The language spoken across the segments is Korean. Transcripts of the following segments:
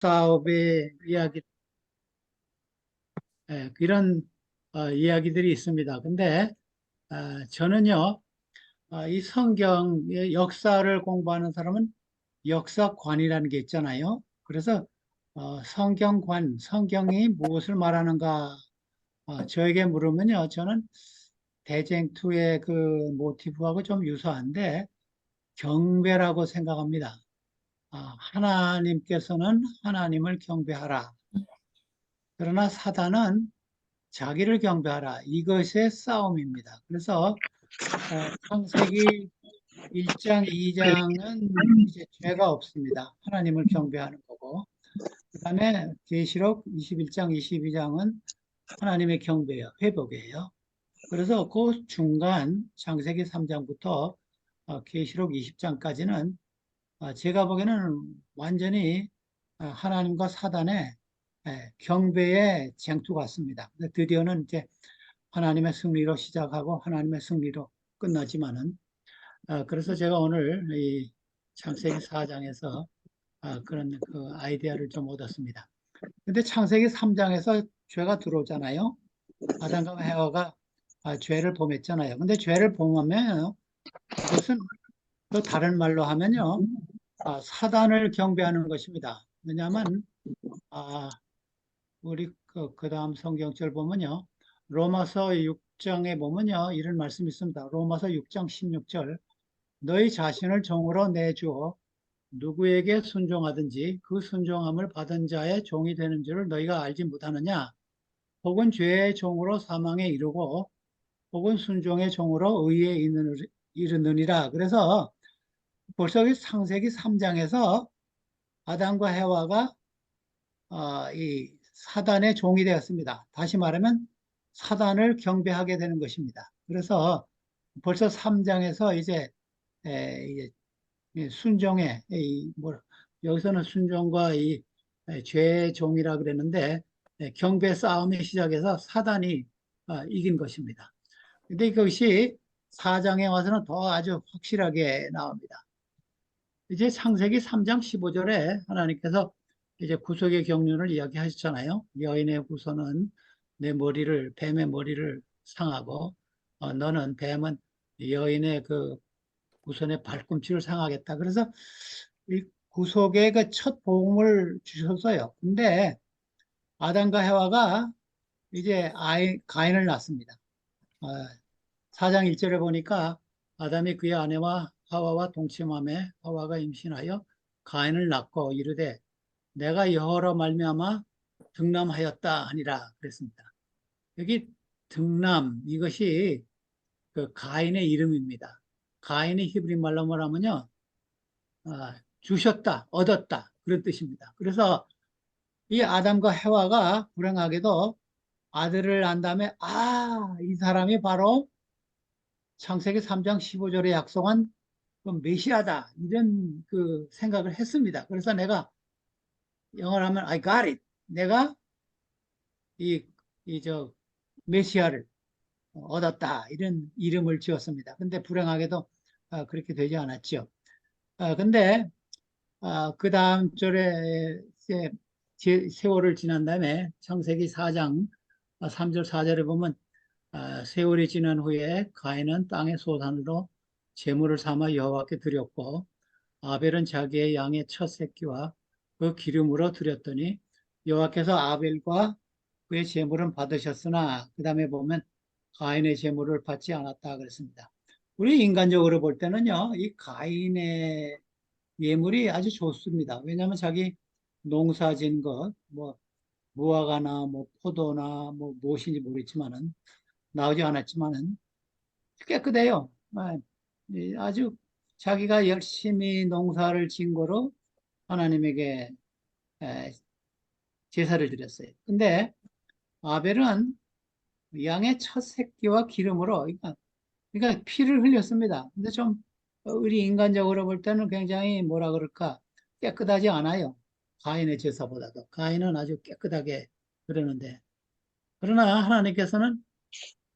사업의 이야기, 이런 이야기들이 있습니다. 근데 저는요, 이 성경의 역사를 공부하는 사람은 역사관이라는 게 있잖아요. 그래서 성경관, 성경이 무엇을 말하는가 저에게 물으면요, 저는 대쟁투의 그 모티브하고 좀 유사한데 경배라고 생각합니다. 하나님께서는 하나님을 경배하라. 그러나 사단은 자기를 경배하라. 이것의 싸움입니다. 그래서 창세기 1장, 2장은 이제 죄가 없습니다. 하나님을 경배하는 거고. 그 다음에 계시록 21장, 22장은 하나님의 경배예요. 회복이에요. 그래서 그 중간 창세기 3장부터 계시록 20장까지는 제가 보기에는 완전히 하나님과 사단의 경배의 쟁투 같습니다. 드디어는 이제 하나님의 승리로 시작하고 하나님의 승리로 끝나지만은 그래서 제가 오늘 이 창세기 4장에서 그런 그 아이디어를 좀 얻었습니다. 근데 창세기 3장에서 죄가 들어오잖아요. 아담과 해와가 죄를 범했잖아요. 근데 죄를 범하면 그것은 또 다른 말로 하면요. 사단을 경배하는 것입니다. 왜냐하면 우리 그 다음 성경절 보면요. 로마서 6장에 보면요. 이런 말씀이 있습니다. 로마서 6장 16절. 너희 자신을 종으로 내주어 누구에게 순종하든지 그 순종함을 받은 자의 종이 되는 줄을 너희가 알지 못하느냐? 혹은 죄의 종으로 사망에 이르고 혹은 순종의 종으로 의에 이르느니라. 그래서 벌써 창세기 3장에서 아담과 해와가 이 사단의 종이 되었습니다. 다시 말하면 사단을 경배하게 되는 것입니다. 그래서 벌써 3장에서 이제 순종의 여기서는 순종과 이 죄의 종이라 그랬는데 경배 싸움의 시작에서 사단이 이긴 것입니다. 근데 그것이 4장에 와서는 더 아주 확실하게 나옵니다. 이제 창세기 3장 15절에 하나님께서 이제 구속의 경륜을 이야기하셨잖아요. 여인의 후손은 내 머리를, 뱀의 머리를 상하고, 너는 뱀은 여인의 그 후손의 발꿈치를 상하겠다. 그래서 이 구속의 그 첫 복음을 주셨어요. 근데 아담과 해와가 이제 가인을 낳습니다. 어, 4장 1절에 보니까 아담이 그의 아내와 하와와 동침함에 하와가 임신하여 가인을 낳고 이르되 내가 여호와로 말미암아 등남하였다 하니라 그랬습니다. 여기 등남 이것이 그 가인의 이름입니다. 가인의 히브리 말로 말하면요 주셨다, 얻었다 그런 뜻입니다. 그래서 이 아담과 해와가 불행하게도 아들을 낳은 다음에 이 사람이 바로 창세기 3장 15절에 약속한 그 메시아다 이런 그 생각을 했습니다. 그래서 내가 영어로 하면 I got it. 내가 저 메시아를 얻었다 이런 이름을 지었습니다. 근데 불행하게도 그렇게 되지 않았죠. 근데 그 다음 절에 이제 세월을 지난 다음에 창세기 4장 3절 4절에 보면 세월이 지난 후에 가인은 땅의 소산으로 제물을 삼아 여호와께 드렸고 아벨은 자기의 양의 첫 새끼와 그 기름으로 드렸더니 여호와께서 아벨과 그의 제물은 받으셨으나 그 다음에 보면 가인의 제물을 받지 않았다 그랬습니다. 우리 인간적으로 볼 때는요, 이 가인의 예물이 아주 좋습니다. 왜냐하면 자기 농사 진 것, 뭐 무화과나 뭐 포도나 뭐 무엇인지 모르겠지만은 나오지 않았지만은 깨끗해요. 아주 자기가 열심히 농사를 진 거로 하나님에게 에, 제사를 드렸어요. 근데 아벨은 양의 첫 새끼와 기름으로 그러니까 피를 흘렸습니다. 근데 좀 우리 인간적으로 볼 때는 굉장히 뭐라 그럴까 깨끗하지 않아요. 가인의 제사보다도 가인은 아주 깨끗하게 그러는데 그러나 하나님께서는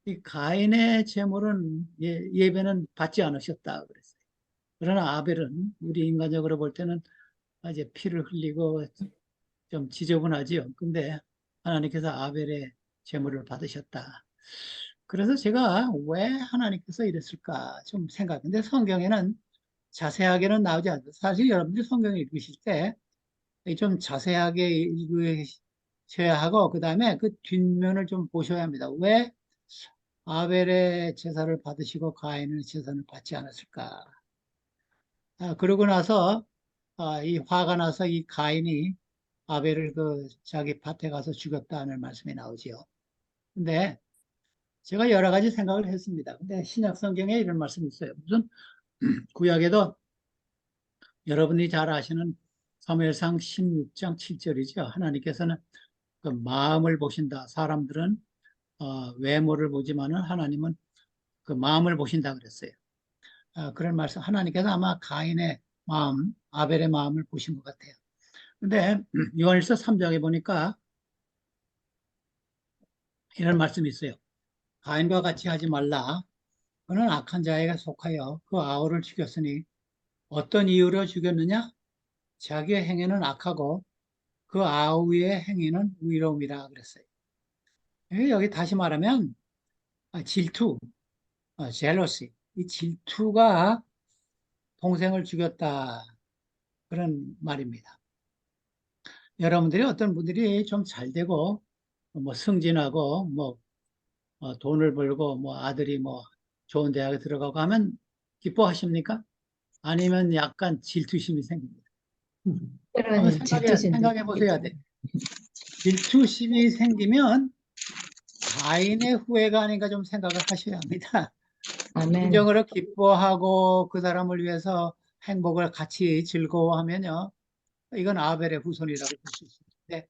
이 가인의 제물은 예배는 받지 않으셨다 그랬어요. 그러나 아벨은 우리 인간적으로 볼 때는 이제 피를 흘리고 좀 지저분하지요. 근데 하나님께서 아벨의 제물을 받으셨다. 그래서 제가 왜 하나님께서 이랬을까 좀 생각. 근데 성경에는 자세하게는 나오지 않아요. 사실 여러분들이 성경을 읽으실 때 좀 자세하게 읽으셔야 하고, 그 다음에 그 뒷면을 좀 보셔야 합니다. 왜 아벨의 제사를 받으시고 가인의 제사를 받지 않았을까? 그러고 나서 이 화가 나서 이 가인이 아벨을 그 자기 밭에 가서 죽였다는 말씀이 나오지요. 근데 제가 여러 가지 생각을 했습니다. 근데 신약 성경에 이런 말씀이 있어요. 무슨 구약에도 여러분이 잘 아시는 사무엘상 16장 7절이죠. 하나님께서는 그 마음을 보신다. 사람들은 외모를 보지만은 하나님은 그 마음을 보신다 그랬어요. 그런 말씀, 하나님께서 아마 가인의 마음, 아벨의 마음을 보신 것 같아요. 근데 요한일서 3장에 보니까 이런 말씀이 있어요. 가인과 같이 하지 말라. 그는 악한 자에게 속하여 그 아우를 죽였으니 어떤 이유로 죽였느냐? 자기의 행위는 악하고 그 아우의 행위는 의로움이라 그랬어요. 여기 다시 말하면 질투, jealousy. 이 질투가 동생을 죽였다. 그런 말입니다. 여러분들이 어떤 분들이 좀 잘 되고 뭐 승진하고 뭐 돈을 벌고 뭐 아들이 뭐 좋은 대학에 들어가고 하면 기뻐하십니까? 아니면 약간 질투심이 생깁니다. 한번 때로는 질투심도 생각해 보셔야 있겠죠. 돼. 질투심이 생기면 가인의 후회가 아닌가 좀 생각을 하셔야 합니다. 아멘. 진정으로 기뻐하고 그 사람을 위해서 행복을 같이 즐거워하면요. 이건 아벨의 후손이라고 볼 수 있습니다. 근데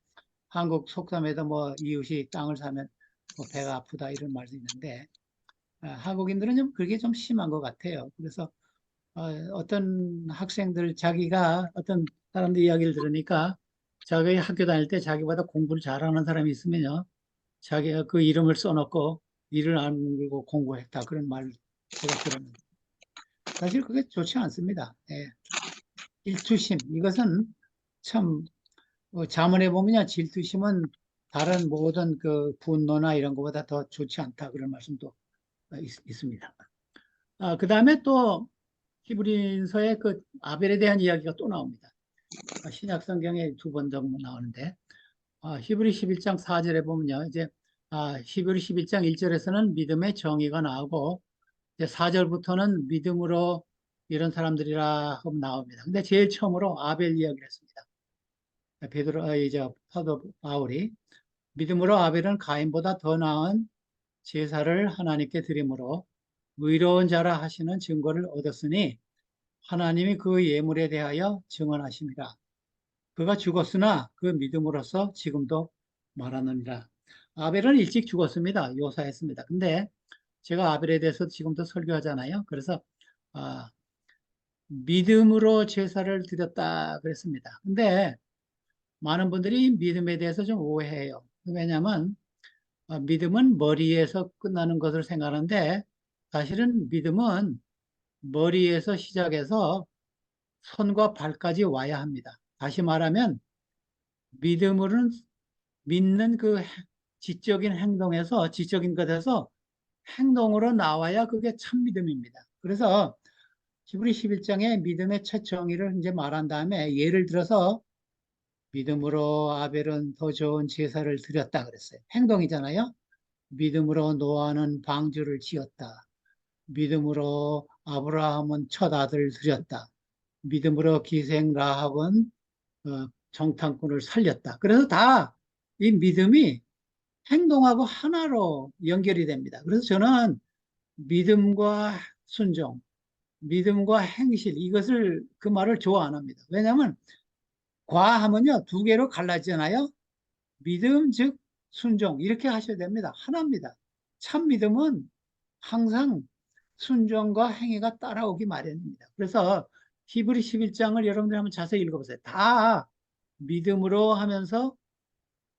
한국 속담에도 뭐 이웃이 땅을 사면 뭐 배가 아프다 이런 말도 있는데 한국인들은 좀 그게 좀 심한 것 같아요. 그래서 어떤 학생들 자기가 어떤 사람들 이야기를 들으니까 자기 학교 다닐 때 자기보다 공부를 잘하는 사람이 있으면요. 자기가 그 이름을 써놓고 이를 안 물고 공부했다. 그런 말 제가 들었는데 사실 그게 좋지 않습니다. 예. 질투심 이것은 참 자문해 보면요 질투심은 다른 모든 그 분노나 이런 것보다 더 좋지 않다 그런 말씀도 있습니다. 그 다음에 또 히브리서의 그 아벨에 대한 이야기가 또 나옵니다. 신약 성경에 두 번 정도 나오는데 히브리 11장 4절에 보면요 이제 히브리 11장 1절에서는 믿음의 정의가 나오고 이제 4절부터는 믿음으로 이런 사람들이라 하고 나옵니다. 근데 제일 처음으로 아벨 이야기를 했습니다. 베드로 이제 사도 바울이 믿음으로 아벨은 가인보다 더 나은 제사를 하나님께 드림으로 의로운 자라 하시는 증거를 얻었으니 하나님이 그 예물에 대하여 증언하십니다. 그가 죽었으나 그 믿음으로써 지금도 말하느니라. 아벨은 일찍 죽었습니다. 요사했습니다. 근데 제가 아벨에 대해서 지금도 설교하잖아요. 그래서 아, 믿음으로 제사를 드렸다 그랬습니다. 근데 많은 분들이 믿음에 대해서 좀 오해해요. 왜냐하면 믿음은 머리에서 끝나는 것을 생각하는데 사실은 믿음은 머리에서 시작해서 손과 발까지 와야 합니다. 다시 말하면 믿음으로는 믿는 그 지적인 행동에서 지적인 것에서 행동으로 나와야 그게 참 믿음입니다. 그래서 히브리 11장에 믿음의 첫 정의를 이제 말한 다음에 예를 들어서 믿음으로 아벨은 더 좋은 제사를 드렸다 그랬어요. 행동이잖아요. 믿음으로 노아는 방주를 지었다. 믿음으로 아브라함은 첫 아들을 드렸다. 믿음으로 기생 라합은 정탐꾼을 살렸다. 그래서 다 이 믿음이 행동하고 하나로 연결이 됩니다. 그래서 저는 믿음과 순종, 믿음과 행실 이것을 그 말을 좋아 안 합니다. 왜냐하면 과하면요 두 개로 갈라지잖아요. 믿음 즉 순종 이렇게 하셔야 됩니다. 하나입니다. 참 믿음은 항상 순종과 행위가 따라오기 마련입니다. 그래서 히브리 11장을 여러분들 한번 자세히 읽어보세요. 다 믿음으로 하면서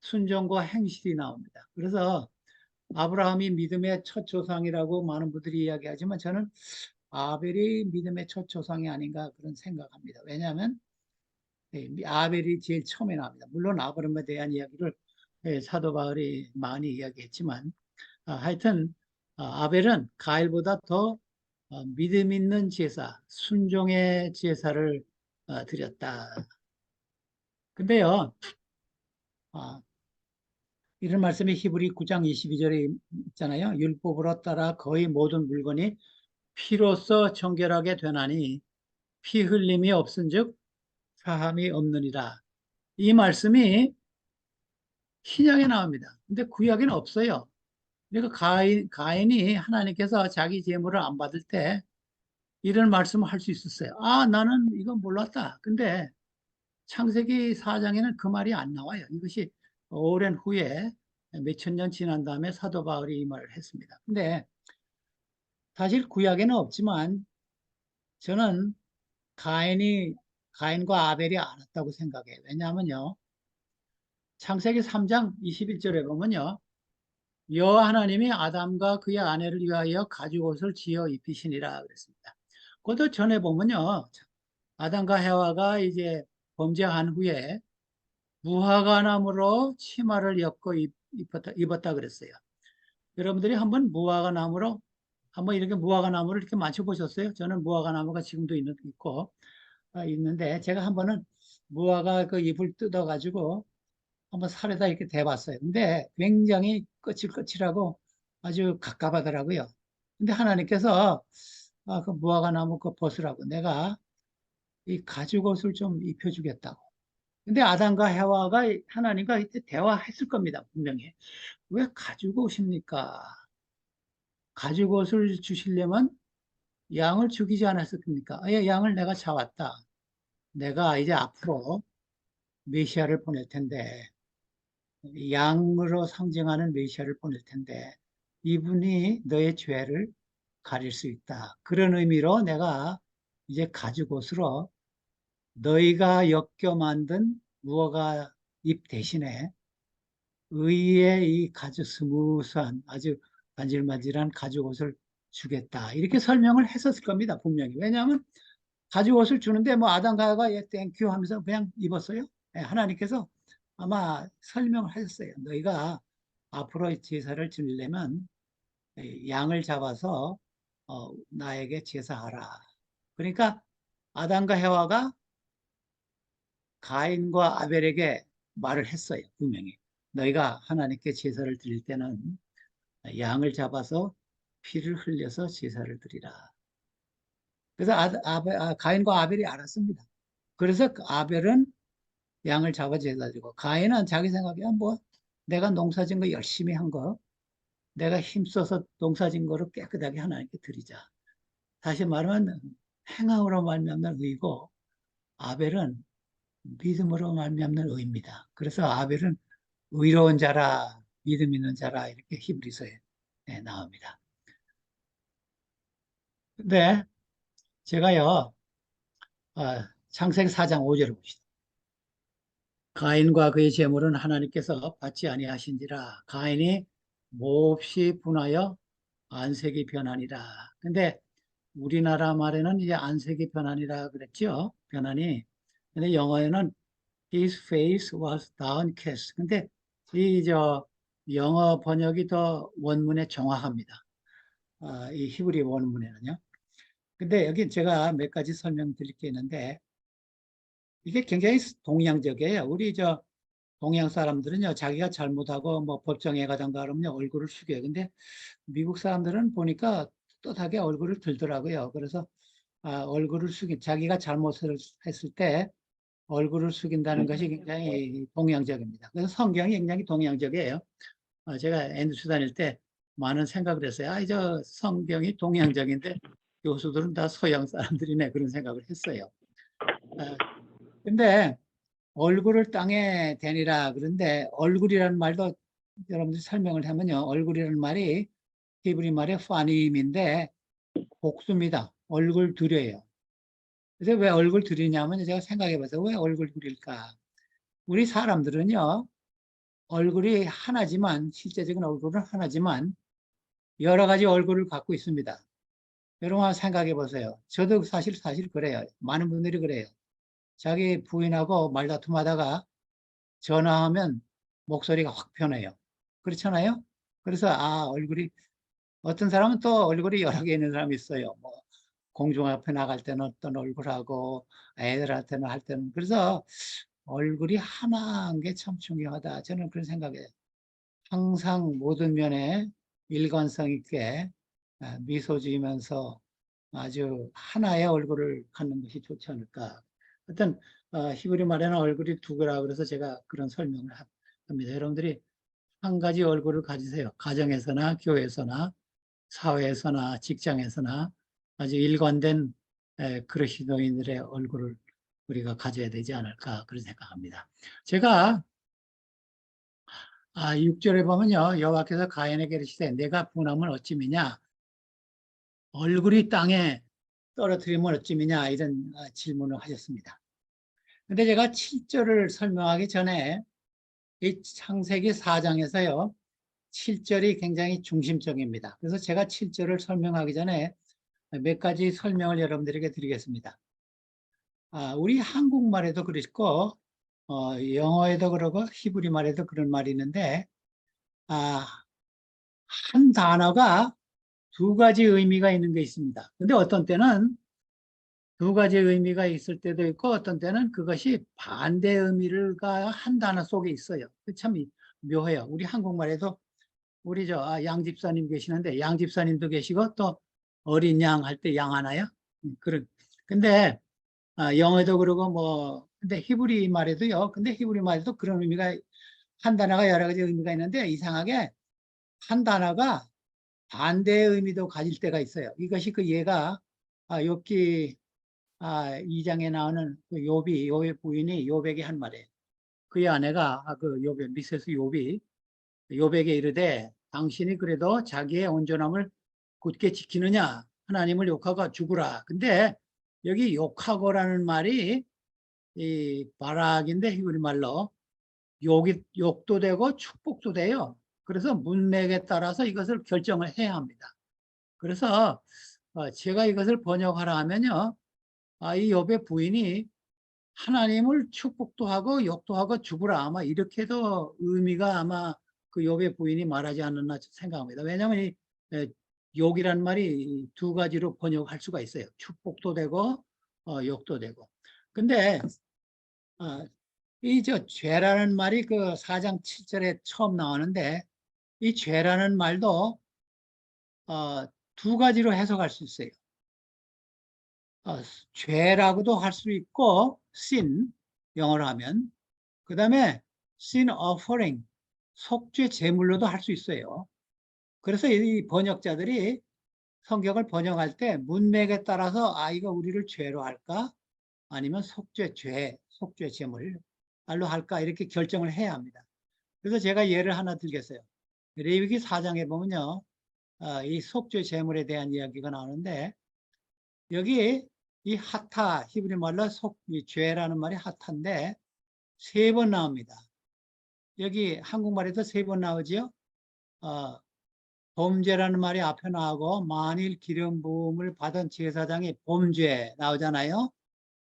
순종과 행실이 나옵니다. 그래서 아브라함이 믿음의 첫 조상이라고 많은 분들이 이야기하지만 저는 아벨이 믿음의 첫 조상이 아닌가 그런 생각합니다. 왜냐하면 아벨이 제일 처음에 나옵니다. 물론 아브라함에 대한 이야기를 사도 바울이 많이 이야기했지만 하여튼 아벨은 가일보다 더 믿음 있는 제사, 순종의 제사를 드렸다. 근데요, 아, 이런 말씀이 히브리 9장 22절에 있잖아요. 율법으로 따라 거의 모든 물건이 피로써 정결하게 되나니 피 흘림이 없은즉 사함이 없느니라. 이 말씀이 신약에 나옵니다. 근데 구약에는 없어요. 그러니까 가인이 하나님께서 자기 제물을 안 받을 때 이런 말씀을 할 수 있었어요. 아, 나는 이건 몰랐다. 근데 창세기 4장에는 그 말이 안 나와요. 이것이 오랜 후에 몇천 년 지난 다음에 사도 바울이 이 말을 했습니다. 근데 사실 구약에는 없지만 저는 가인과 아벨이 알았다고 생각해요. 왜냐하면요. 창세기 3장 21절에 보면요. 여호와 하나님이 아담과 그의 아내를 위하여 가죽옷을 지어 입히시니라 그랬습니다. 그것도 전에 보면요. 아담과 해와가 이제 범죄한 후에 무화과나무로 치마를 엮어 입었다 그랬어요. 여러분들이 한번 무화과나무로 한번 이렇게 무화과나무를 이렇게 만져보셨어요? 저는 무화과나무가 지금도 있고 있는데 제가 한 번은 무화과 그 잎을 뜯어가지고 한번 살에다 이렇게 대봤어요. 근데 굉장히 거칠거칠하고 아주 갑갑하더라고요. 근데 하나님께서 그 무화과나무 그 벗으라고 내가 이 가죽옷을 좀 입혀주겠다고. 근데 아담과 해와가 하나님과 이때 대화했을 겁니다. 분명히. 왜 가죽옷입니까? 가죽옷을 주시려면 양을 죽이지 않았습니까? 양을 내가 잡았다. 내가 이제 앞으로 메시아를 보낼 텐데 양으로 상징하는 메시아를 보낼 텐데 이분이 너의 죄를 가릴 수 있다. 그런 의미로 내가 이제 가죽옷으로 너희가 엮여 만든 무화과 잎 대신에 의의 이 아주 스무스한 아주 반질반질한 가죽옷을 주겠다. 이렇게 설명을 했었을 겁니다. 분명히. 왜냐하면 가죽옷을 주는데 뭐 아담과 하와가 예, 땡큐 하면서 그냥 입었어요. 예, 하나님께서 아마 설명을 하셨어요. 너희가 앞으로 제사를 지내려면 양을 잡아서 나에게 제사하라. 그러니까 아담과 해와가 가인과 아벨에게 말을 했어요. 분명히. 너희가 하나님께 제사를 드릴 때는 양을 잡아서 피를 흘려서 제사를 드리라. 그래서 가인과 아벨이 알았습니다. 그래서 아벨은 양을 잡아 제사 드리고 가인은 자기 생각에 뭐 내가 농사진 거 열심히 한 거, 내가 힘써서 농사진 거를 깨끗하게 하나님께 드리자. 다시 말하면 행함으로 말미암는 의고 아벨은 믿음으로 말미암는 의입니다. 그래서 아벨은 의로운 자라 믿음 있는 자라 이렇게 히브리서에 나옵니다. 근데 제가요 창세기 4장 5절을 봅시다. 가인과 그의 재물은 하나님께서 받지 아니하신지라 가인이 몹시 분하여 안색이 변하니라. 근데 우리나라 말에는 이제 안색이 변하니라 그랬죠. 변하니. 근데 영어에는 his face was downcast. 근데 이 영어 번역이 더 원문에 정확합니다. 이 히브리 원문에는요. 근데 여기 제가 몇 가지 설명드릴 게 있는데 이게 굉장히 동양적이에요. 우리 동양 사람들은요, 자기가 잘못하고 뭐 법정에 가던가 그러면 얼굴을 숙여요. 근데 미국 사람들은 보니까 떳하게 얼굴을 들더라고요. 그래서 얼굴을 자기가 잘못을 했을 때 얼굴을 숙인다는 것이 굉장히 동양적입니다. 그래서 성경이 굉장히 동양적이에요. 제가 엔드수 다닐 때 많은 생각을 했어요. 저 성경이 동양적인데 교수들은 다 서양 사람들이네 그런 생각을 했어요. 근데 얼굴을 땅에 대니라 그런데 얼굴이라는 말도 여러분들이 설명을 하면요. 얼굴이라는 말이 히브리 말의 파님인데 복수입니다. 얼굴 들여요. 그래서 왜 얼굴 들이냐면 제가 생각해 봤어요. 왜 얼굴 들일까? 우리 사람들은요. 얼굴이 하나지만 실제적인 얼굴은 하나지만 여러 가지 얼굴을 갖고 있습니다. 여러분 한번 생각해 보세요. 저도 사실 그래요. 많은 분들이 그래요. 자기 부인하고 말다툼하다가 전화하면 목소리가 확 변해요. 그렇잖아요? 그래서 얼굴이 어떤 사람은 또 얼굴이 여러 개 있는 사람이 있어요. 뭐 공중 앞에 나갈 때는 어떤 얼굴하고 애들한테는 할 때는 그래서 얼굴이 하나인 게 참 중요하다. 저는 그런 생각이에요. 항상 모든 면에 일관성 있게 미소 지으면서 아주 하나의 얼굴을 갖는 것이 좋지 않을까. 어떤 히브리 말에는 얼굴이 두 개라 그래서 제가 그런 설명을 합니다. 여러분들이 한 가지 얼굴을 가지세요. 가정에서나 교회에서나 사회에서나 직장에서나 아주 일관된 그리스도인들의 얼굴을 우리가 가져야 되지 않을까 그런 생각합니다. 제가 6절에 보면요. 여호와께서 가인에게 이르시되 내가 분함을 어찌미냐 얼굴이 땅에 떨어뜨리면 어찌미냐 이런 질문을 하셨습니다. 근데 제가 7절을 설명하기 전에 이 창세기 4장에서요. 7절이 굉장히 중심적입니다. 그래서 제가 7절을 설명하기 전에 몇 가지 설명을 여러분들에게 드리겠습니다. 우리 한국말에도 그렇고 영어에도 그러고 히브리 말에도 그런 말이 있는데 한 단어가 두 가지 의미가 있는 게 있습니다. 근데 어떤 때는 두 가지 의미가 있을 때도 있고 어떤 때는 그것이 반대 의미가 한 단어 속에 있어요. 참 묘해요. 우리 한국말에도 우리 양 집사님 계시는데 양 집사님도 계시고 또 어린 양 할 때 양 하나요? 그런. 근데 영어도 그러고 뭐 근데 히브리 말에도요. 근데 히브리 말에도 그런 의미가 한 단어가 여러 가지 의미가 있는데 이상하게 한 단어가 반대의 의미도 가질 때가 있어요. 이것이 그 예가 욥기 2장에 나오는 그 욥의 부인이 욥에게 한 말이에요. 그의 아내가 그 욥의 미세스 욥에게 이르되 당신이 그래도 자기의 온전함을 굳게 지키느냐 하나님을 욕하고 죽으라. 근데 여기 욕하고라는 말이 이 바락인데 히브리 말로 욕도 되고 축복도 돼요. 그래서 문맥에 따라서 이것을 결정을 해야 합니다. 그래서 제가 이것을 번역하라 하면요. 이 욥의 부인이 하나님을 축복도 하고 욕도 하고 죽으라 아마 이렇게도 의미가 아마 그 욥의 부인이 말하지 않았나 생각합니다. 왜냐하면 이 욕이란 말이 두 가지로 번역할 수가 있어요. 축복도 되고 욕도 되고. 근데 이 죄라는 말이 그 4장 7절에 처음 나오는데 이 죄라는 말도 두 가지로 해석할 수 있어요. 죄라고도 할 수 있고 sin 영어로 하면 그 다음에 sin offering 속죄 제물로도 할 수 있어요. 그래서 이 번역자들이 성경을 번역할 때 문맥에 따라서 이거 우리를 죄로 할까 아니면 속죄 제물 말로 할까 이렇게 결정을 해야 합니다. 그래서 제가 예를 하나 들겠어요. 레위기 4장에 보면요. 이 속죄 제물에 대한 이야기가 나오는데 여기 이 하타 히브리 말로 이 죄라는 말이 하타인데 세 번 나옵니다. 여기 한국말에도 세 번 나오지요. 범죄라는 말이 앞에 나오고 만일 기름 부음을 받은 제사장이 범죄 나오잖아요.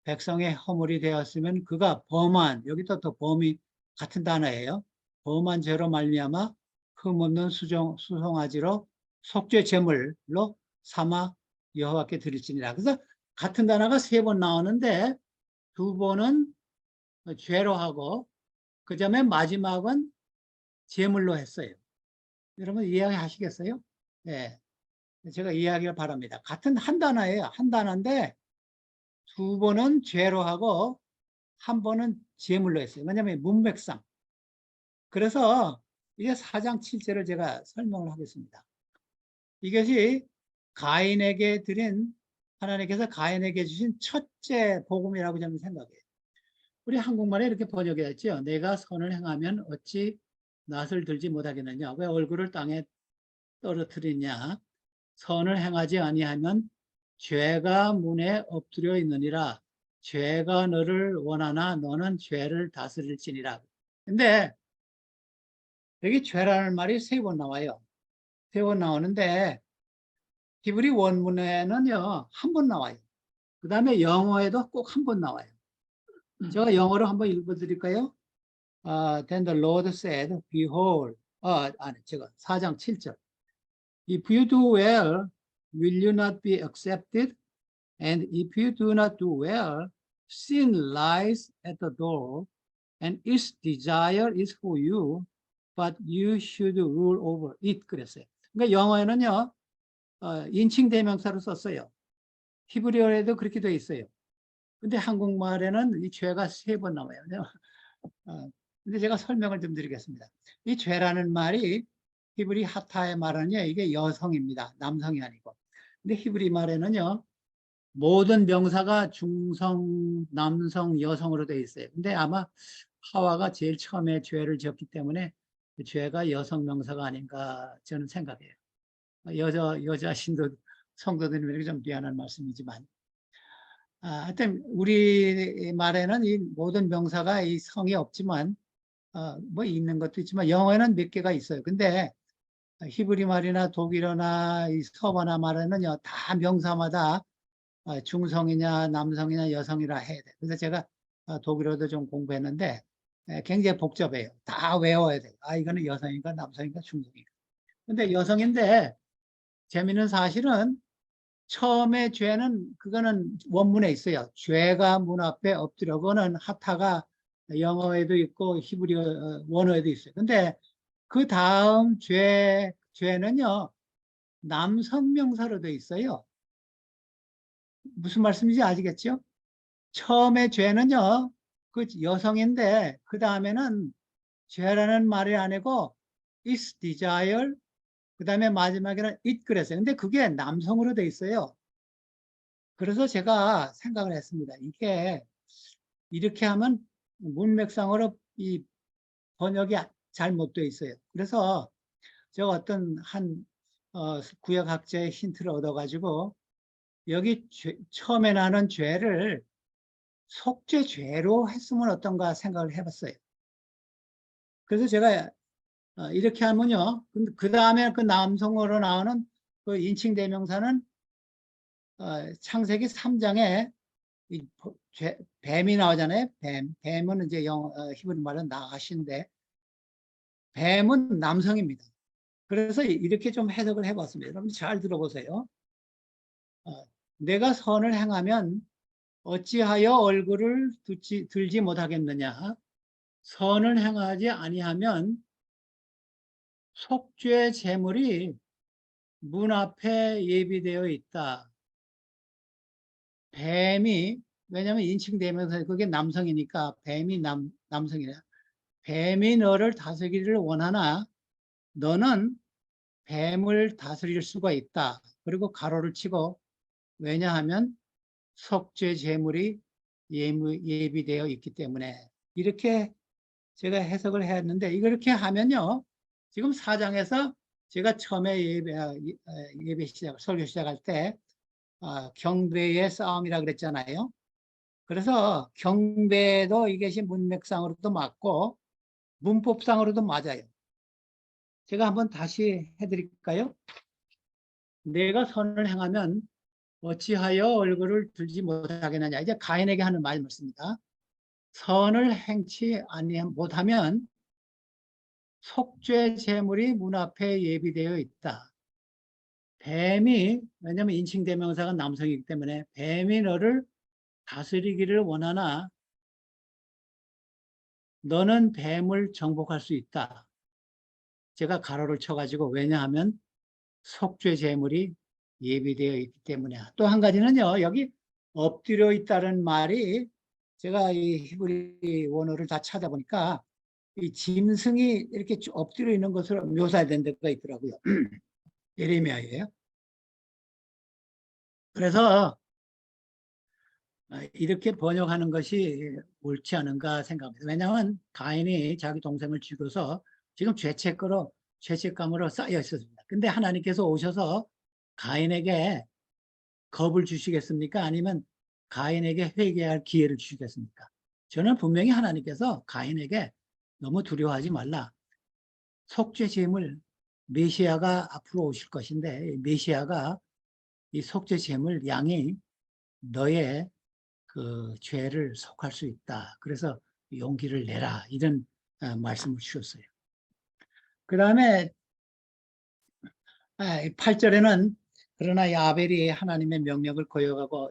백성의 허물이 되었으면 그가 범한 여기도 또 범이 같은 단어예요. 범한 죄로 말미암아 흠없는 수송아지로 속죄 제물로 삼아 여호와께 드릴지니라. 그래서 같은 단어가 세 번 나오는데 두 번은 죄로 하고 그 다음에 마지막은 제물로 했어요. 여러분 이해하시겠어요? 네. 제가 이해하기를 바랍니다. 같은 한 단어예요. 한 단어인데 두 번은 죄로 하고 한 번은 제물로 했어요. 왜냐하면 문맥상. 그래서 이게 4장 7절을 제가 설명을 하겠습니다. 이것이 하나님께서 가인에게 주신 첫째 복음이라고 저는 생각해요. 우리 한국말에 이렇게 번역했죠. 내가 선을 행하면 어찌 낯을 들지 못하겠느냐. 왜 얼굴을 땅에 떨어뜨리냐. 선을 행하지 아니하면 죄가 문에 엎드려 있느니라. 죄가 너를 원하나 너는 죄를 다스릴지니라. 근데 여기 죄라는 말이 세 번 나와요. 세 번 나오는데 히브리 원문에는요 한 번 나와요. 그 다음에 영어에도 꼭 한 번 나와요. 제가 영어로 한번 읽어드릴까요? Then the Lord said, Behold, 아니, 제가 4장 7절. If you do well, will you not be accepted? And if you do not do well, sin lies at the door, and its desire is for you, but you should rule over it. 그랬어요. 그러니까 영어에는요, 인칭 대명사로 썼어요. 히브리어에도 그렇게 돼 있어요. 근데 한국말에는 이 죄가 3번 나와요. 근데 제가 설명을 좀 드리겠습니다. 이 죄라는 말이 히브리 하타의 말은요, 이게 여성입니다. 남성이 아니고. 근데 히브리 말에는요, 모든 명사가 중성, 남성, 여성으로 되어 있어요. 근데 아마 하와가 제일 처음에 죄를 지었기 때문에 그 죄가 여성 명사가 아닌가 저는 생각해요. 여자 신도 성도들에게 좀 미안한 말씀이지만, 하여튼 우리 말에는 이 모든 명사가 이 성이 없지만 뭐 있는 것도 있지만 영어에는 몇 개가 있어요. 근데 히브리 말이나 독일어나 이 서바나 말에는요, 다 명사마다 중성이냐 남성이냐 여성이라 해야 돼요. 그래서 제가 독일어도 좀 공부했는데 굉장히 복잡해요. 다 외워야 돼요. 이거는 여성인가 남성인가 중성인가. 근데 여성인데 재미있는 사실은 처음에 죄는 그거는 원문에 있어요. 죄가 문 앞에 엎드려. 그거는 하타가 영어에도 있고 히브리어 원어에도 있어요. 근데 그 다음 죄는요, 남성 명사로 돼 있어요. 무슨 말씀인지 아시겠죠? 처음에 죄는요, 그 여성인데, 그 다음에는 죄라는 말이 아니고, is desire, 그 다음에 마지막에는 it 그랬어요. 근데 그게 남성으로 돼 있어요. 그래서 제가 생각을 했습니다. 이게 이렇게 하면 문맥상으로 이 번역이 잘못되어 있어요. 그래서 제가 어떤 한 구역학자의 힌트를 얻어가지고 여기 처음에 나는 죄를 속죄죄로 했으면 어떤가 생각을 해봤어요. 그래서 제가 이렇게 하면요. 그 다음에 그 남성으로 나오는 그 인칭대명사는 창세기 3장에 뱀이 나오잖아요. 뱀은 이제 히브리 말은 나가신데 뱀은 남성입니다. 그래서 이렇게 좀 해석을 해봤습니다. 여러분 잘 들어보세요. 내가 선을 행하면 어찌하여 얼굴을 들지 못하겠느냐. 선을 행하지 아니하면 속죄 제물이 문 앞에 예비되어 있다. 뱀이, 왜냐하면 인칭되면서 그게 남성이니까 뱀이 남성이라. 뱀이 너를 다스리기를 원하나 너는 뱀을 다스릴 수가 있다. 그리고 가로를 치고, 왜냐하면 속죄 제물이 예비되어 있기 때문에. 이렇게 제가 해석을 했는데 이렇게 하면요, 지금 4장에서 제가 처음에 예배 설교 시작할 때 경배의 싸움이라 그랬잖아요. 그래서 경배도 이것이 문맥상으로도 맞고 문법상으로도 맞아요. 제가 한번 다시 해드릴까요? 내가 선을 행하면 어찌하여 얼굴을 들지 못하겠느냐. 이제 가인에게 하는 말씀입니다. 선을 행치 못하면 속죄 제물이 문 앞에 예비되어 있다. 뱀이, 왜냐하면 인칭대명사가 남성이기 때문에 뱀이 너를 다스리기를 원하나 너는 뱀을 정복할 수 있다. 제가 가로를 쳐가지고 왜냐하면 속죄 제물이 예비되어 있기 때문에. 또 한 가지는요, 여기 엎드려 있다는 말이 제가 이 히브리 원어를 다 찾아보니까 이 짐승이 이렇게 엎드려 있는 것으로 묘사된 데가 있더라고요. 예레미야예요. 그래서 이렇게 번역하는 것이 옳지 않은가 생각합니다. 왜냐하면 가인이 자기 동생을 죽여서 지금 죄책감으로 쌓여 있었습니다. 근데 하나님께서 오셔서 가인에게 겁을 주시겠습니까? 아니면 가인에게 회개할 기회를 주시겠습니까? 저는 분명히 하나님께서 가인에게 너무 두려워하지 말라. 속죄 제물 메시아가 앞으로 오실 것인데 메시아가 이 속죄 제물 양이 너의 그 죄를 속할 수 있다. 그래서 용기를 내라. 이런 말씀을 주셨어요. 그 다음에 8절에는 그러나 이 아벨이 하나님의 명령을 거역하고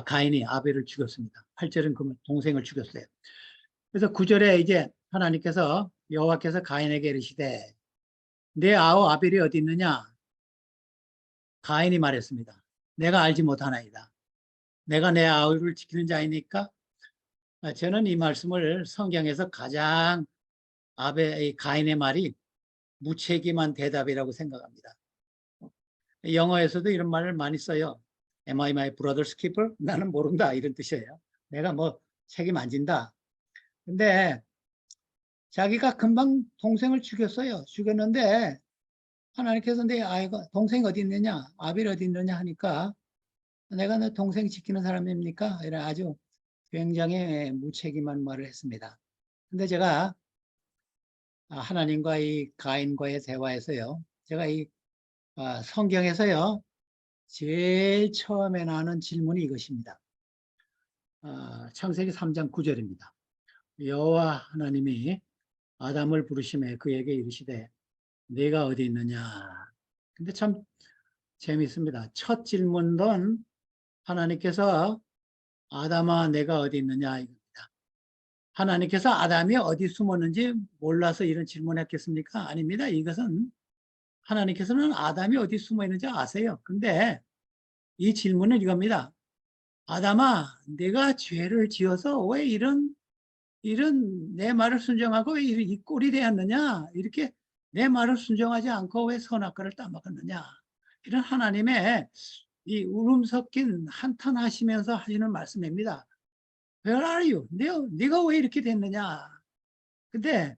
가인이 아벨을 죽였습니다. 8절은 그 동생을 죽였어요. 그래서 9절에 이제 하나님께서 여호와께서 가인에게 이르시되 내 아우 아벨이 어디 있느냐? 가인이 말했습니다. 내가 알지 못하나이다. 내가 내 아우를 지키는 자이니까. 저는 이 말씀을 성경에서 가장 가인의 말이 무책임한 대답이라고 생각합니다. 영어에서도 이런 말을 많이 써요. Am I my brother's keeper? 나는 모른다 이런 뜻이에요. 내가 뭐 책임 안 진다. 근데 자기가 금방 동생을 죽였어요. 죽였는데 하나님께서 내 아이가 동생이 어디 있느냐? 아벨 어디 있느냐 하니까 내가 너 동생 지키는 사람입니까? 이런 아주 굉장히 무책임한 말을 했습니다. 근데 제가 하나님과 이 가인과의 대화에서요. 제가 이 성경에서요. 제일 처음에 나오는 질문이 이것입니다. 창세기 3장 9절입니다. 여호와 하나님이 아담을 부르심에 그에게 이르시되 네가 어디 있느냐. 근데 참 재미있습니다. 첫 질문은 하나님께서 아담아 내가 어디 있느냐 이겁니다. 하나님께서 아담이 어디 숨었는지 몰라서 이런 질문했겠습니까? 아닙니다. 이것은 하나님께서는 아담이 어디 숨어 있는지 아세요. 근데 이 질문은 이겁니다. 아담아, 내가 죄를 지어서 왜 이런 내 말을 순종하고 왜 이 꼴이 되었느냐? 이렇게 내 말을 순종하지 않고 왜 선악과를 따먹었느냐? 이런 하나님의 이 울음 섞인 한탄하시면서 하시는 말씀입니다. Where are you? 네가 왜 이렇게 됐느냐? 근데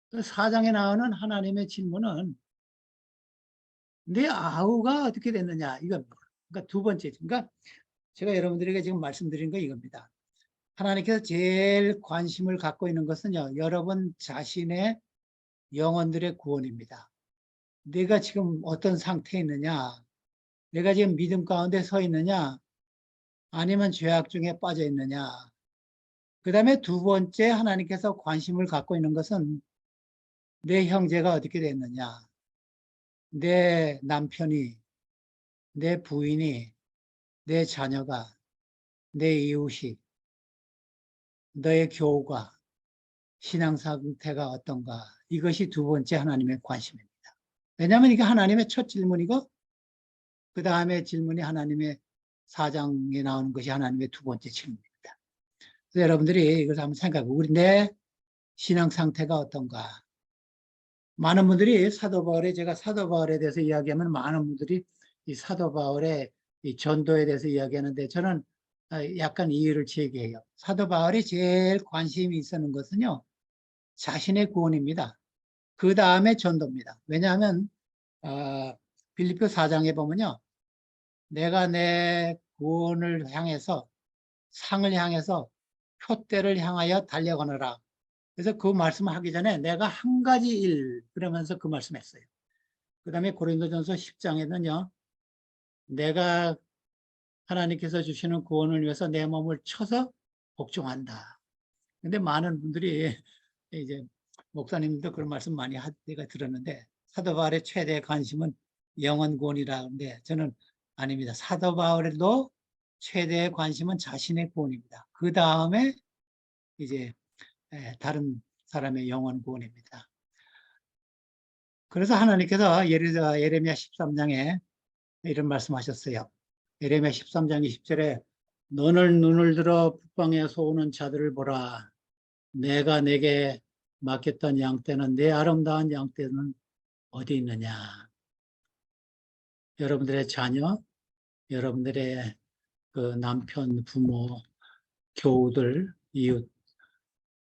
그 4장에 나오는 하나님의 질문은 내 아우가 어떻게 됐느냐? 이거 그러니까 두 번째. 그러니까 제가 여러분들에게 지금 말씀드린 거 이겁니다. 하나님께서 제일 관심을 갖고 있는 것은요, 여러분 자신의 영혼들의 구원입니다. 내가 지금 어떤 상태에 있느냐, 내가 지금 믿음 가운데 서 있느냐, 아니면 죄악 중에 빠져 있느냐. 그 다음에 두 번째 하나님께서 관심을 갖고 있는 것은 내 형제가 어떻게 됐느냐, 내 남편이, 내 부인이, 내 자녀가, 내 이웃이, 너의 교우가, 신앙 상태가 어떤가. 이것이 두 번째 하나님의 관심입니다. 왜냐하면 이게 하나님의 첫 질문이고 그 다음에 질문이 하나님의 4장에 나오는 것이 하나님의 두 번째 질문입니다. 그래서 여러분들이 이걸 한번 생각해 보고 내 신앙 상태가 어떤가. 많은 분들이 사도 바울에 제가 사도 바울에 대해서 이야기하면 많은 분들이 이 사도 바울의 이 전도에 대해서 이야기하는데 저는 약간 이의를 제기해요. 사도 바울이 제일 관심이 있었는 것은요. 자신의 구원입니다. 그 다음에 전도입니다. 왜냐하면 빌립보 4장에 보면요. 내가 내 구원을 향해서 상을 향해서 표대를 향하여 달려가노라. 그래서 그 말씀을 하기 전에 내가 한 가지 일 그러면서 그 말씀했어요. 그 다음에 고린도전서 10장에는요. 내가 하나님께서 주시는 구원을 위해서 내 몸을 쳐서 복종한다. 근데 많은 분들이 이제 목사님도 그런 말씀 많이 내가 들었는데 사도 바울의 최대 관심은 영혼 구원이라는데 저는 아닙니다. 사도 바울에도 최대의 관심은 자신의 구원입니다. 그 다음에 이제 다른 사람의 영혼 구원입니다. 그래서 하나님께서 예레미야 13장에 이런 말씀하셨어요. 예레미야 13장 20절에 너는 눈을 들어 북방에서 오는 자들을 보라. 내가 내게 맡겼던 양떼는 내 아름다운 양떼는 어디 있느냐. 여러분들의 자녀, 여러분들의 그 남편, 부모, 교우들, 이웃.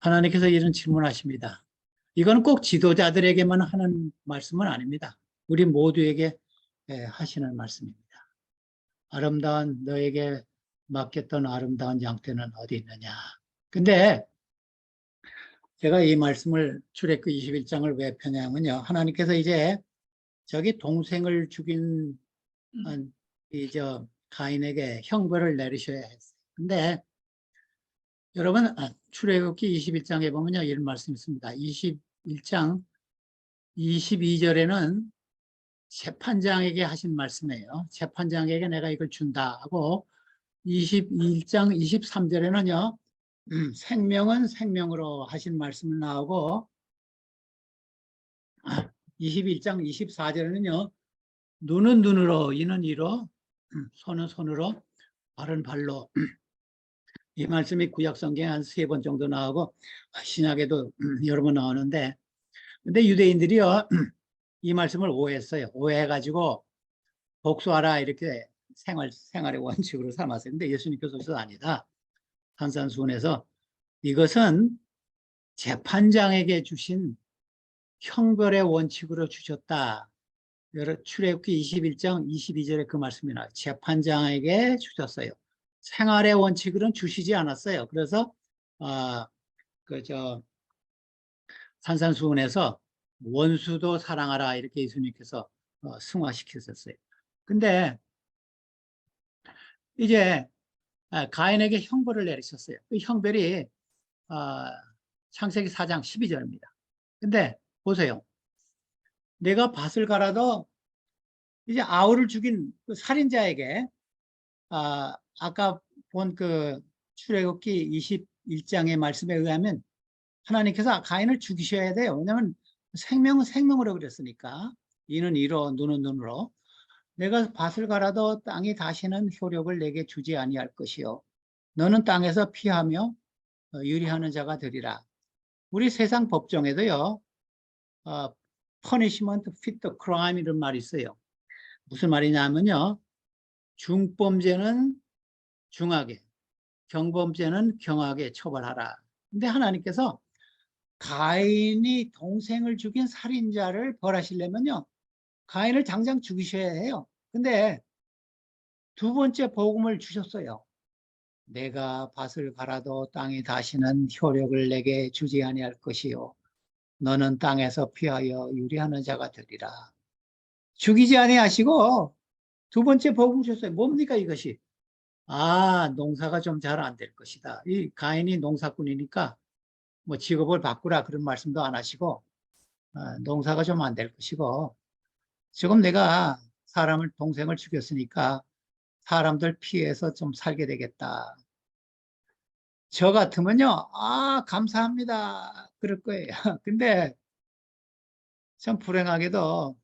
하나님께서 이런 질문하십니다. 이건 꼭 지도자들에게만 하는 말씀은 아닙니다. 우리 모두에게 하시는 말씀입니다. 아름다운 너에게 맡겼던 아름다운 양떼는 어디 있느냐. 근데 제가 이 말씀을 출애굽 21장을 왜 펴냐면요. 하나님께서 이제 저기 동생을 죽인 가인에게 형벌을 내리셔야 했어요. 근데 여러분, 출애굽기 21장에 보면요, 이런 말씀이 있습니다. 21장 22절에는 재판장에게 하신 말씀이에요. 재판장에게 내가 이걸 준다 하고, 21장 23절에는요, 생명은 생명으로 하신 말씀을 나오고, 21장 24절에는요, 눈은 눈으로, 이는 이로, 손은 손으로, 발은 발로. 이 말씀이 구약 성경에 한 3번 정도 나오고, 신약에도 여러 번 나오는데, 근데 유대인들이요, 이 말씀을 오해했어요. 오해해가지고, 복수하라, 이렇게 생활의 원칙으로 삼았어요. 근데 예수님께서 아니다. 산산수훈에서 이것은 재판장에게 주신 형벌의 원칙으로 주셨다. 출애굽기 21장 22절에 그 말씀이 나와요. 재판장에게 주셨어요. 생활의 원칙으로는 주시지 않았어요. 그래서 산산수훈에서 원수도 사랑하라 이렇게 예수님께서 승화시켰었어요. 근데 이제 가인에게 형벌을 내리셨어요. 그 형벌이 창세기 4장 12절입니다. 근데 보세요. 내가 밭을 갈아도 이제 아우를 죽인 그 살인자에게 아까 본 그 출애굽기 21장의 말씀에 의하면 하나님께서 가인을 죽이셔야 돼요. 왜냐하면 생명은 생명으로 그랬으니까. 이는 이로 눈은 눈으로. 내가 밭을 갈아도 땅이 다시는 효력을 내게 주지 아니할 것이요. 너는 땅에서 피하며 유리하는 자가 되리라. 우리 세상 법정에도요. punishment fit the crime 이런 말이 있어요. 무슨 말이냐면요. 중범죄는 중하게, 경범죄는 경하게 처벌하라. 근데 하나님께서 가인이 동생을 죽인 살인자를 벌하시려면요. 가인을 당장 죽이셔야 해요. 근데 두 번째 복음을 주셨어요. 내가 밭을 갈아도 땅이 다시는 효력을 내게 주지 아니할 것이요. 너는 땅에서 피하여 유리하는 자가 되리라. 죽이지 아니하시고 두 번째 복음 주셨어요. 뭡니까 이것이? 농사가 좀 잘 안 될 것이다. 이 가인이 농사꾼이니까 뭐 직업을 바꾸라 그런 말씀도 안 하시고 농사가 좀 안 될 것이고 지금 내가 동생을 죽였으니까 사람들 피해서 좀 살게 되겠다. 저 같으면요, 감사합니다. 그럴 거예요. 근데 참 불행하게도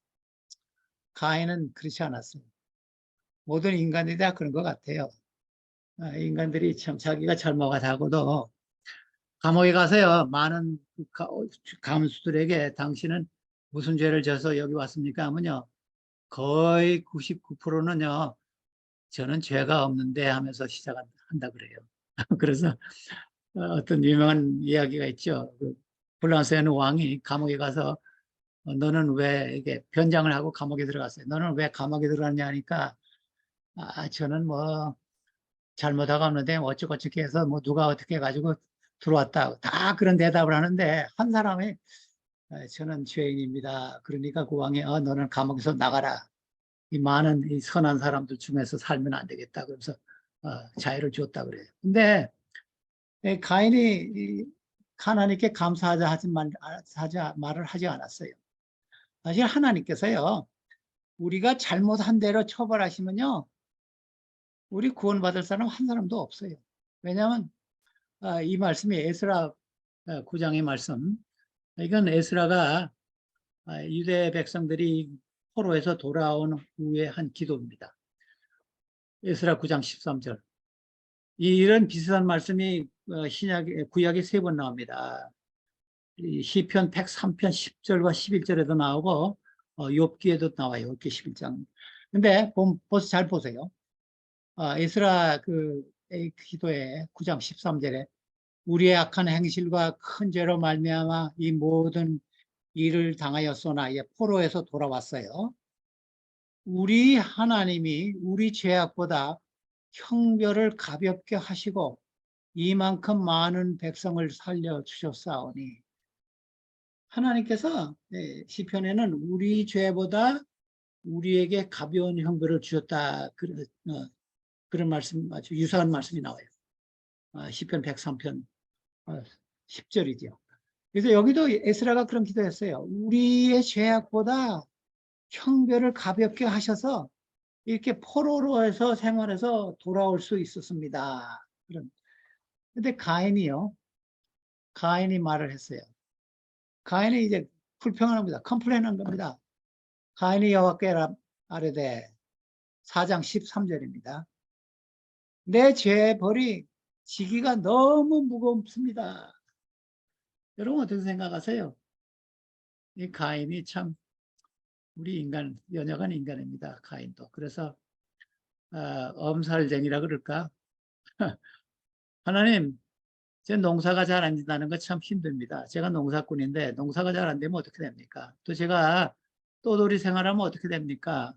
가인은 그렇지 않았어요. 모든 인간들이 다 그런 것 같아요. 인간들이 참 자기가 잘못하고도 감옥에 가서요, 많은 감수들에게 당신은 무슨 죄를 져서 여기 왔습니까? 하면요, 거의 99%는요, 저는 죄가 없는데 하면서 시작한다 그래요. 그래서 어떤 유명한 이야기가 있죠. 그 프랑스의 어느 왕이 감옥에 가서 너는 왜 이게 변장을 하고 감옥에 들어갔어요. 너는 왜 감옥에 들어갔냐 하니까 저는 뭐 잘못하고 없는데 어쩌고저쩌고 해서 뭐 누가 어떻게 해가지고 들어왔다. 다 그런 대답을 하는데 한 사람이 저는 죄인입니다. 그러니까 그 왕이 너는 감옥에서 나가라. 이 많은 이 선한 사람들 중에서 살면 안 되겠다. 그래서 자유를 줬다 그래요. 근데 가인이 하나님께 감사하자 말을 하지 않았어요. 사실 하나님께서요, 우리가 잘못한 대로 처벌하시면요, 우리 구원받을 사람 한 사람도 없어요. 왜냐하면 이 말씀이 에스라 9장의 말씀, 이건 에스라가 유대 백성들이 포로에서 돌아온 후에 한 기도입니다. 에스라 9장 13절. 이런 비슷한 말씀이 구약에 3번 나옵니다. 시편 103편 10절과 11절에도 나오고 욥기에도 나와요. 욥기 11장. 근데 잘 보세요. 에스라 기도에 9장 13절에 우리의 악한 행실과 큰 죄로 말미암아 이 모든 일을 당하였으나 포로에서 돌아왔어요. 우리 하나님이 우리 죄악보다 형벌을 가볍게 하시고 이만큼 많은 백성을 살려주셨사오니 하나님께서 시편에는 우리 죄보다 우리에게 가벼운 형벌을 주셨다. 그런 말씀, 아주 유사한 말씀이 나와요. 시편 103편 10절이죠. 그래서 여기도 에스라가 그런 기도했어요. 우리의 죄악보다 형벌을 가볍게 하셔서 이렇게 포로로에서 생활해서 돌아올 수 있었습니다. 근데 가인이 말을 했어요. 가인이 이제 불평하는 겁니다. 컴플레인한 겁니다. 가인이 여호와께 아뢰되 4장 13절입니다. 내 죄의 벌이 지기가 너무 무겁습니다. 여러분 어떻게 생각하세요? 이 가인이 참 우리 인간, 연약한 인간입니다. 가인도. 그래서 엄살쟁이라 그럴까? 하나님, 제 농사가 잘 안 된다는 거 참 힘듭니다. 제가 농사꾼인데 농사가 잘 안 되면 어떻게 됩니까? 또 제가 또돌이 생활하면 어떻게 됩니까?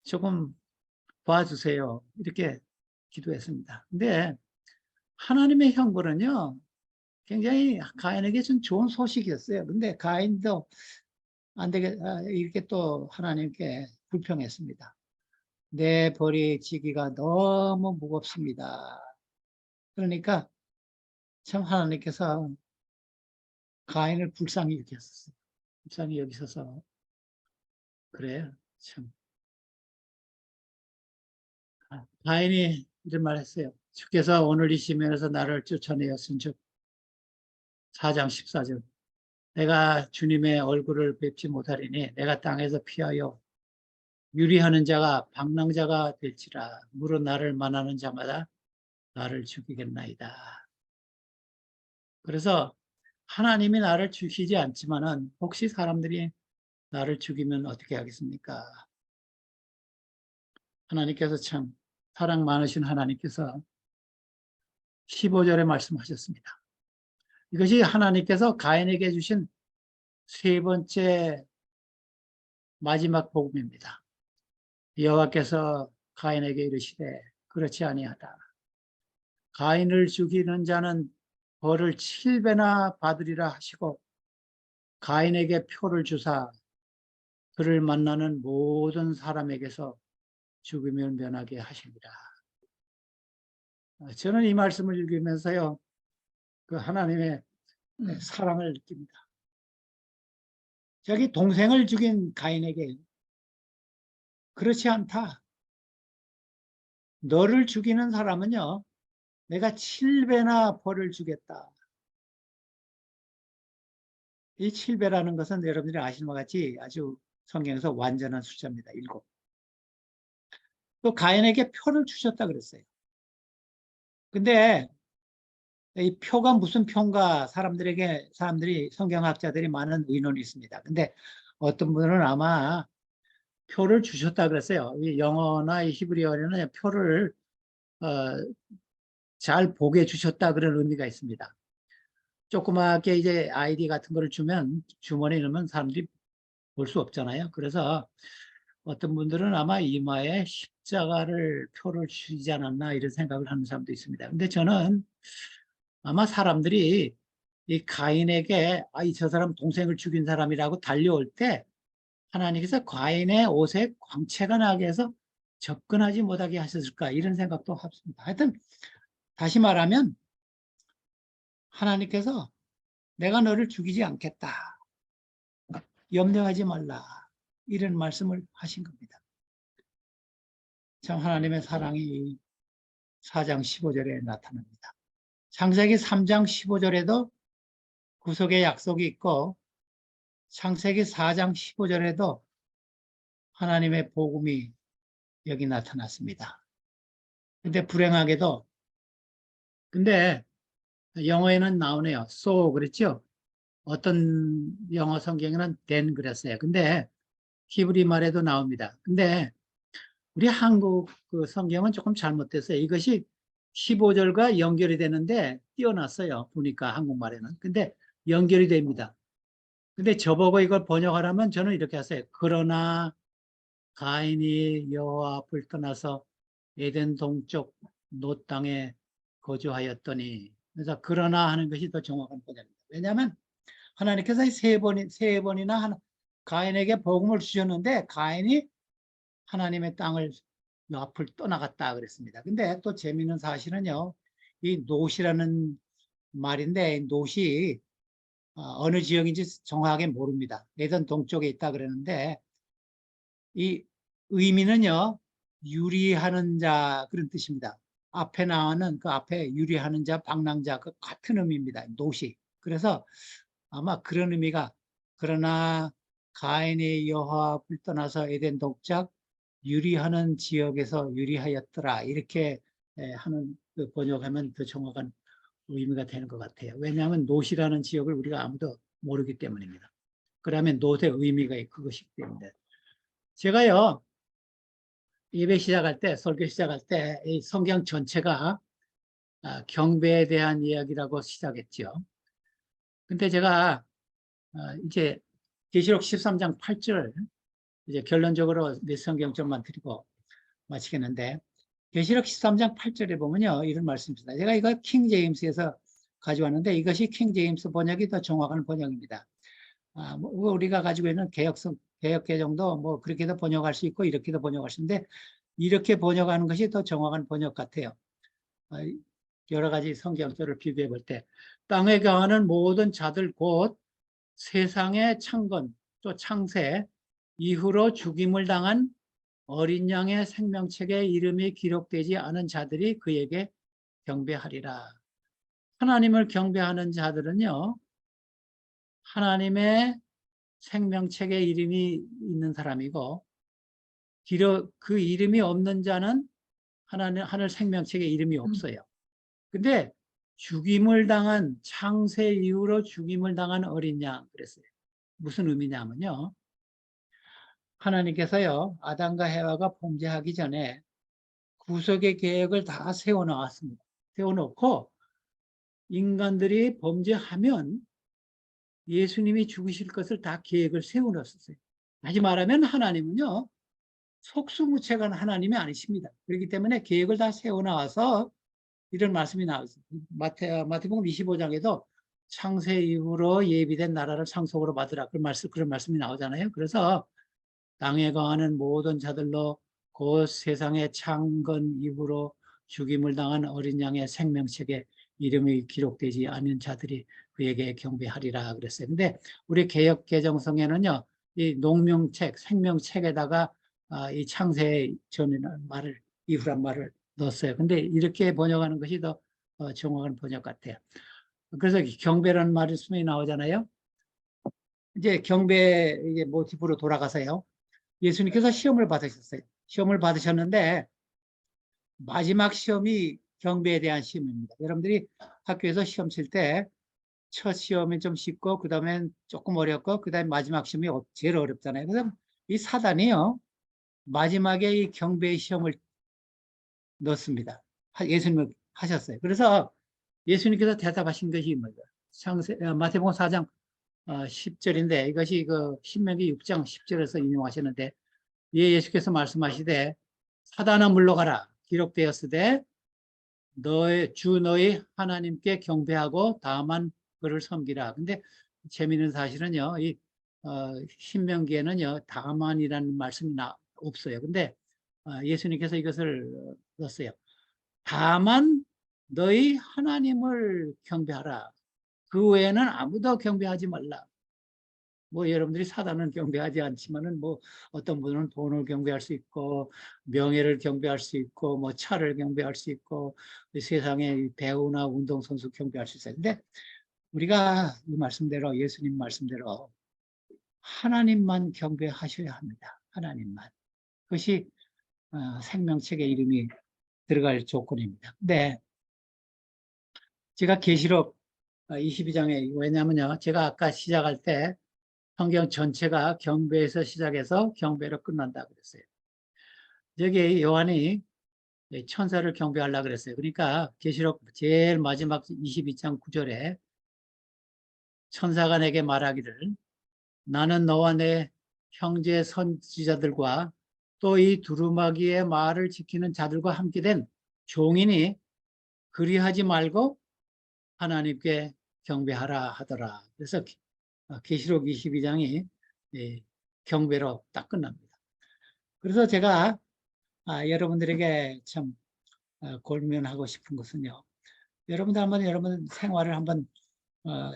조금 봐주세요. 이렇게 기도했습니다. 근데 하나님의 형벌은요, 굉장히 가인에게 좀 좋은 소식이었어요. 근데 가인도 안 되게, 이렇게 또 하나님께 불평했습니다. 내 벌이 지기가 너무 무겁습니다. 그러니까 참 하나님께서 가인을 불쌍히 여기셨어요. 불쌍히 여기셔서, 그래요. 참. 가인이 이런 말 했어요. 주께서 오늘 이 시면에서 나를 쫓아내었은 즉, 4장 14절. 내가 주님의 얼굴을 뵙지 못하리니 내가 땅에서 피하여 유리하는 자가 방랑자가 될지라 무릇 나를 만나는 자마다 나를 죽이겠나이다. 그래서 하나님이 나를 죽이지 않지만은 혹시 사람들이 나를 죽이면 어떻게 하겠습니까? 하나님께서 참 사랑 많으신 하나님께서 15절에 말씀하셨습니다. 이것이 하나님께서 가인에게 주신 세 번째 마지막 복음입니다. 여호와께서 가인에게 이르시되 그렇지 아니하다. 가인을 죽이는 자는 벌을 7배나 받으리라 하시고 가인에게 표를 주사 그를 만나는 모든 사람에게서 죽으면 면하게 하십니다. 저는 이 말씀을 읽으면서요, 그 하나님의 사랑을 느낍니다. 자기 동생을 죽인 가인에게 그렇지 않다. 너를 죽이는 사람은요, 내가 7배나 벌을 주겠다. 이 7배라는 것은 여러분들이 아시는 것 같이 아주 성경에서 완전한 숫자입니다. 7. 또 가인에게 표를 주셨다 그랬어요. 근데 이 표가 무슨 표인가 사람들이 성경학자들이 많은 의논이 있습니다. 근데 어떤 분은 아마 표를 주셨다 그랬어요. 이 영어나 이 히브리어에는 표를 어, 잘 보게 주셨다 그런 의미가 있습니다. 조그맣게 이제 아이디 같은 거를 주면 주머니에 넣으면 사람들이 볼 수 없잖아요. 그래서 어떤 분들은 아마 이마에 십자가를 표를 주지 않았나 이런 생각을 하는 사람도 있습니다. 근데 저는 아마 사람들이 이 가인에게 저 사람 동생을 죽인 사람이라고 달려올 때 하나님께서 가인의 옷에 광채가 나게 해서 접근하지 못하게 하셨을까 이런 생각도 합니다. 하여튼 다시 말하면 하나님께서 내가 너를 죽이지 않겠다. 염려하지 말라. 이런 말씀을 하신 겁니다. 참 하나님의 사랑이 4장 15절에 나타납니다. 창세기 3장 15절에도 구속의 약속이 있고 창세기 4장 15절에도 하나님의 복음이 여기 나타났습니다. 근데 불행하게도 근데 영어에는 나오네요. so 그랬죠? 어떤 영어 성경에는 then 그랬어요. 근데 히브리 말에도 나옵니다. 근데 우리 한국 그 성경은 조금 잘못됐어요. 이것이 15절과 연결이 되는데 띄어놨어요. 보니까 한국말에는. 근데 연결이 됩니다. 근데 저보고 이걸 번역하라면 저는 이렇게 하세요. 그러나 가인이 여호와 앞을 떠나서 에덴 동쪽 노 땅에 거주하였더니 그래서 그러나 하는 것이 더 정확한 번역입니다. 왜냐하면 하나님께서 세 번이나 가인에게 복음을 주셨는데 가인이 하나님의 땅을 앞을 떠나갔다 그랬습니다. 근데 또 재미있는 사실은요. 이 노시라는 말인데 노시 어느 지역인지 정확하게 모릅니다. 예전 동쪽에 있다 그러는데 이 의미는요 유리하는 자 그런 뜻입니다. 앞에 나오는 그 앞에 유리하는 자, 방랑자 그 같은 의미입니다. 노시. 그래서 아마 그런 의미가 그러나 가인이 여호와 앞을 떠나서 에덴 동짝 유리하는 지역에서 유리하였더라 이렇게 하는 그 번역하면 더 정확한 의미가 되는 것 같아요. 왜냐하면 노시라는 지역을 우리가 아무도 모르기 때문입니다. 그러면 노의 의미가 그것이기 때문에 제가요 예배 시작할 때 설교 시작할 때 이 성경 전체가 경배에 대한 이야기라고 시작했죠. 근데 제가 이제 계시록 13장 8절 이제 결론적으로 몇 성경점만 드리고 마치겠는데 계시록 13장 8절에 보면요 이런 말씀입니다. 제가 이거 킹 제임스에서 가져왔는데 이것이 킹 제임스 번역이 더 정확한 번역입니다. 뭐 우리가 가지고 있는 개역 개정도 뭐 그렇게도 번역할 수 있고 이렇게도 번역할 수 있는데 이렇게 번역하는 것이 더 정확한 번역 같아요. 여러 가지 성경절을 비교해 볼 때 땅에 거하는 모든 자들 곧 세상의 창건 또 창세 이후로 죽임을 당한 어린 양의 생명책에 이름이 기록되지 않은 자들이 그에게 경배하리라. 하나님을 경배하는 자들은요 하나님의 생명책에 이름이 있는 사람이고 그 이름이 없는 자는 하늘 생명책에 이름이 없어요. 근데 죽임을 당한 창세 이후로 죽임을 당한 어린 양 그랬어요. 무슨 의미냐면요. 하나님께서요. 아담과 해와가 범죄하기 전에 구속의 계획을 다 세워놓았습니다. 세워놓고 인간들이 범죄하면 예수님이 죽으실 것을 다 계획을 세워놓았어요. 다시 말하면 하나님은요. 속수무책한 하나님이 아니십니다. 그렇기 때문에 계획을 다 세워놔서 이런 말씀이 나왔습니다. 마태복음 25장에도 창세 이후로 예비된 나라를 상속으로 받으라 그런 말씀이 나오잖아요. 그래서 땅에 거하는 모든 자들로 곧 세상의 창건 이후로 죽임을 당한 어린 양의 생명책에 이름이 기록되지 않은 자들이 그에게 경배하리라 그랬어요. 근데 우리 개역 개정성에는요, 이 농명책, 생명책에다가 이 창세 전이라는 말을, 이후란 말을 넣었어요. 근데 이렇게 번역하는 것이 더 정확한 번역 같아요. 그래서 경배라는 말씀이 나오잖아요. 이제 경배 이게 모티브로 돌아가서요. 예수님께서 시험을 받으셨어요. 시험을 받으셨는데 마지막 시험이 경배에 대한 시험입니다. 여러분들이 학교에서 시험 칠 때 첫 시험이 좀 쉽고 그 다음엔 조금 어렵고 그 다음에 마지막 시험이 제일 어렵잖아요. 그래서 이 사단이요. 마지막에 이 경배의 시험을 넣습니다. 예수님을 하셨어요. 그래서 예수님께서 대답하신 것이 뭐예요? 마태복음 4장 10절인데 이것이 그 신명기 6장 10절에서 인용하셨는데 예수께서 말씀하시되 사단아 물러가라 기록되었으되 너희 하나님께 경배하고 다만 그를 섬기라. 근데 재미있는 사실은요. 이 신명기에는요. 다만이라는 말씀이 없어요. 근데 예수님께서 이것을 넣었어요. 다만 너희 하나님을 경배하라. 그 외에는 아무도 경배하지 말라. 뭐 여러분들이 사단은 경배하지 않지만은 뭐 어떤 분은 돈을 경배할 수 있고 명예를 경배할 수 있고 뭐 차를 경배할 수 있고 세상에 배우나 운동선수 경배할 수 있어요. 근데 우리가 이 말씀대로 예수님 말씀대로 하나님만 경배하셔야 합니다. 하나님만. 그것이 생명책의 이름이 들어갈 조건입니다. 근데 제가 계시록 22장에 왜냐면요. 제가 아까 시작할 때 성경 전체가 경배에서 시작해서 경배로 끝난다 그랬어요. 여기 요한이 천사를 경배하려고 그랬어요. 그러니까 계시록 제일 마지막 22장 9절에 천사가 내게 말하기를 나는 너와 내 형제 선지자들과 또 이 두루마기의 말을 지키는 자들과 함께 된 종이니 그리하지 말고 하나님께 경배하라 하더라. 그래서 계시록 22장이 경배로 딱 끝납니다. 그래서 제가 여러분들에게 참 골면하고 싶은 것은요. 여러분들 한번 여러분 생활을 한번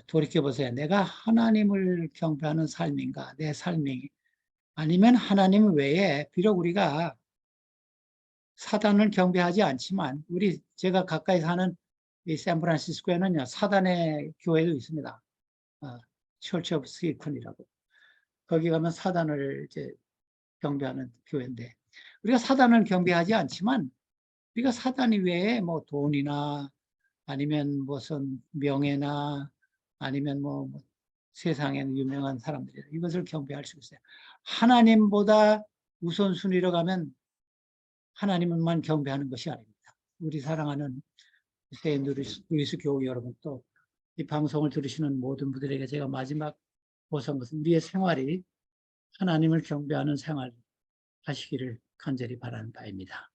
돌이켜 보세요. 내가 하나님을 경배하는 삶인가, 내 삶이 아니면 하나님 외에 비록 우리가 사단을 경배하지 않지만 제가 가까이 사는 이 샌프란시스코에는요 사단의 교회도 있습니다. Church of Satan이라고. 거기 가면 사단을 이제 경배하는 교회인데 우리가 사단을 경배하지 않지만 우리가 사단 외에 뭐 돈이나 아니면 무슨 명예나 아니면 뭐 세상에 유명한 사람들이 이것을 경배할 수 있어요. 하나님보다 우선순위로 가면 하나님만 경배하는 것이 아닙니다. 우리 사랑하는 세인루이스 교우 여러분 또 이 방송을 들으시는 모든 분들에게 제가 마지막 보선 것은 우리의 생활이 하나님을 경배하는 생활 하시기를 간절히 바라는 바입니다.